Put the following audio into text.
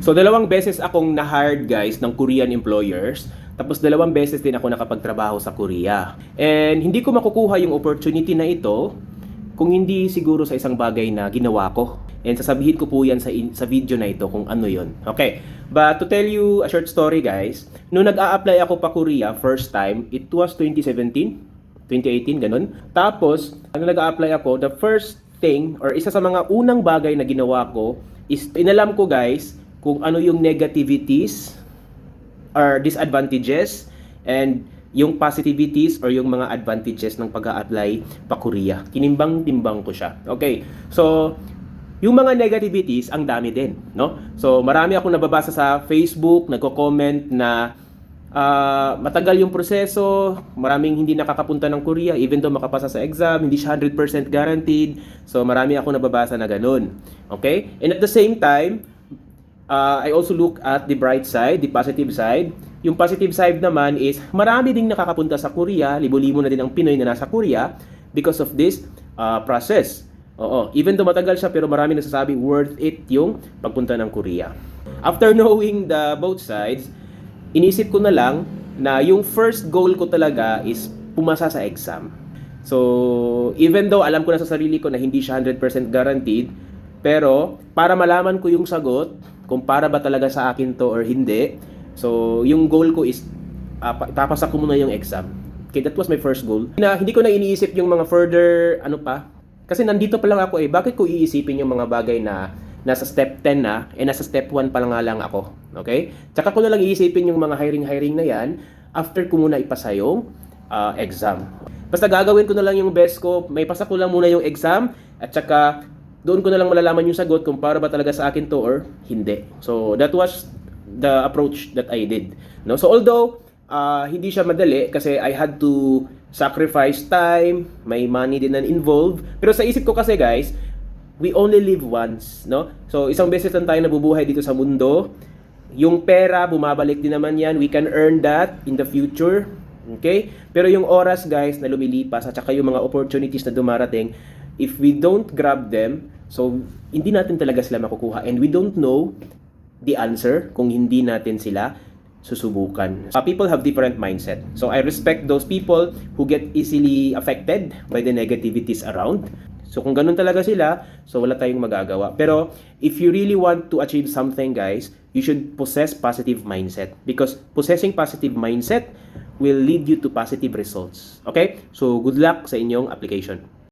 So, 2 beses akong na-hired guys ng Korean employers. Tapos 2 beses din ako nakapagtrabaho sa Korea. And hindi ko makukuha yung opportunity na ito kung hindi siguro sa isang bagay na ginawa ko. And sasabihin ko po yan sa video na ito kung ano yon. Okay, but to tell you a short story guys, nung nag-a-apply ako pa Korea first time, it was 2017, 2018, ganun. Tapos, nung nag-a-apply ako, the first thing, or isa sa mga unang bagay na ginawa ko, is inalam ko guys, kung ano yung negativities or disadvantages and yung positivities or yung mga advantages ng pag-a-apply pa Korea. Tinimbang-timbang ko siya. Okay. So, yung mga negativities, ang dami din, no? So, marami akong nababasa sa Facebook, nagko-comment na matagal yung proseso, maraming hindi nakakapunta ng Korea, even though makapasa sa exam, hindi siya 100% guaranteed. So, marami akong nababasa na ganun. Okay? And at the same time, I also look at the bright side, the positive side. Yung positive side naman is marami ding nakakapunta sa Korea, libo-libo na din ang Pinoy na nasa Korea because of this process. Oo, even though matagal siya pero marami nagsasabi worth it yung pagpunta ng Korea. After knowing the both sides, inisip ko na lang na yung first goal ko talaga is pumasa sa exam. So, even though alam ko na sa sarili ko na hindi siya 100% guaranteed, pero para malaman ko yung sagot, kung para ba talaga sa akin to or hindi. So, yung goal ko is ipapasa ko muna yung exam. Okay, that was my first goal. Hindi ko na iniisip yung mga further ano pa. Kasi nandito pa lang ako eh. Bakit ko iisipin yung mga bagay na nasa step 10 na nasa step 1 pa lang ako. Okay? Tsaka ko na lang iisipin yung mga hiring na yan after ko muna ipasa yung exam. Basta gagawin ko na lang yung best ko. May pasa ko lang muna yung exam at tsaka doon ko na lang malalaman yung sagot kung para ba talaga sa akin to or hindi. So, that was the approach that I did. No? So, although, hindi siya madali kasi I had to sacrifice time, may money din na involved. Pero sa isip ko kasi guys, we only live once. No? So, isang beses lang tayo nabubuhay dito sa mundo. Yung pera, bumabalik din naman yan. We can earn that in the future. Okay? Pero yung oras guys na lumilipas at saka yung mga opportunities na dumarating, if we don't grab them, so hindi natin talaga sila makukuha and we don't know the answer kung hindi natin sila susubukan. People have different mindset. So I respect those people who get easily affected by the negativities around. So kung ganun talaga sila, so wala tayong magagawa. Pero if you really want to achieve something guys, you should possess positive mindset because possessing positive mindset will lead you to positive results. Okay? So good luck sa inyong application.